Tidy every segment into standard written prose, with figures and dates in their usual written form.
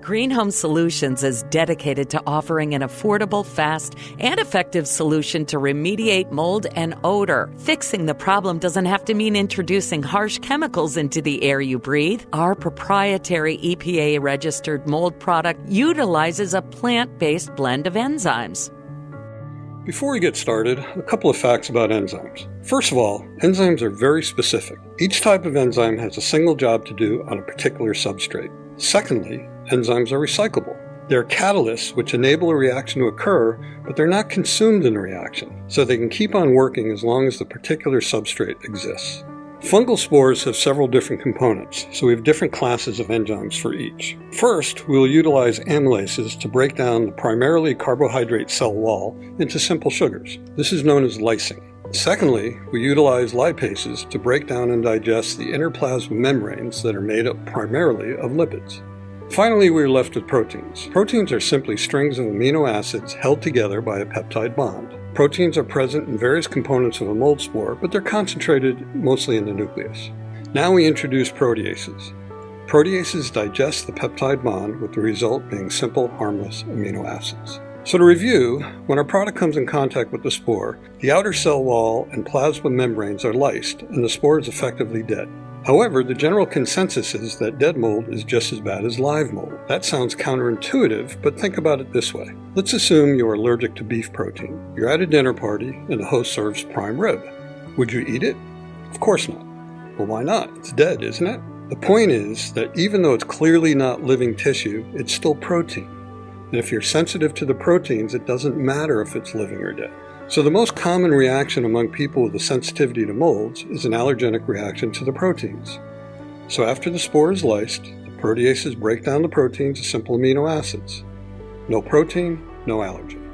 Green Home Solutions is dedicated to offering an affordable, fast, and effective solution to remediate mold and odor. Fixing the problem doesn't have to mean introducing harsh chemicals into the air you breathe. Our proprietary EPA-registered mold product utilizes a plant-based blend of enzymes. Before we get started, a couple of facts about enzymes. First of all, enzymes are very specific. Each type of enzyme has a single job to do on a particular substrate. Secondly, enzymes are recyclable. They're catalysts which enable a reaction to occur, but they're not consumed in the reaction, so they can keep on working as long as the particular substrate exists. Fungal spores have several different components, so we have different classes of enzymes for each. First, we will utilize amylases to break down the primarily carbohydrate cell wall into simple sugars. This is known as lysing. Secondly, we utilize lipases to break down and digest the inner plasma membranes that are made up primarily of lipids. Finally, we are left with proteins. Proteins are simply strings of amino acids held together by a peptide bond. Proteins are present in various components of a mold spore, but they're concentrated mostly in the nucleus. Now we introduce proteases. Proteases digest the peptide bond, with the result being simple, harmless amino acids. So to review, when our product comes in contact with the spore, the outer cell wall and plasma membranes are lysed, and the spore is effectively dead. However, the general consensus is that dead mold is just as bad as live mold. That sounds counterintuitive, but think about it this way. Let's assume you are allergic to beef protein. You're at a dinner party and the host serves prime rib. Would you eat it? Of course not. Well, why not? It's dead, isn't it? The point is that even though it's clearly not living tissue, it's still protein. And if you're sensitive to the proteins, it doesn't matter if it's living or dead. So the most common reaction among people with a sensitivity to molds is an allergenic reaction to the proteins. So after the spore is lysed, the proteases break down the proteins to simple amino acids. No protein, no allergen.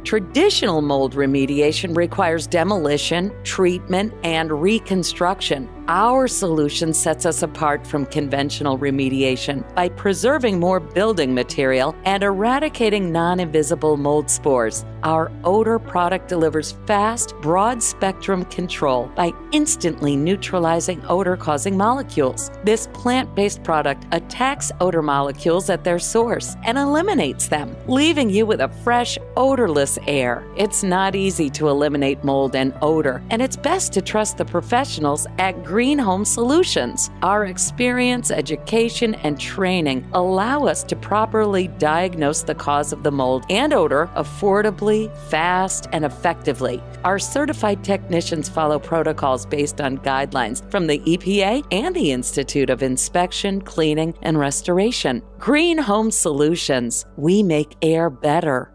Traditional mold remediation requires demolition, treatment, and reconstruction. Our solution sets us apart from conventional remediation by preserving more building material and eradicating non-invisible mold spores. Our Odor product delivers fast, broad-spectrum control by instantly neutralizing odor-causing molecules. This plant-based product attacks odor molecules at their source and eliminates them, leaving you with a fresh, odorless air. It's not easy to eliminate mold and odor, and it's best to trust the professionals at Green Home Solutions. Our experience, education, and training allow us to properly diagnose the cause of the mold and odor affordably, fast, and effectively. Our certified technicians follow protocols based on guidelines from the EPA and the Institute of Inspection, Cleaning, and Restoration. Green Home Solutions. We make air better.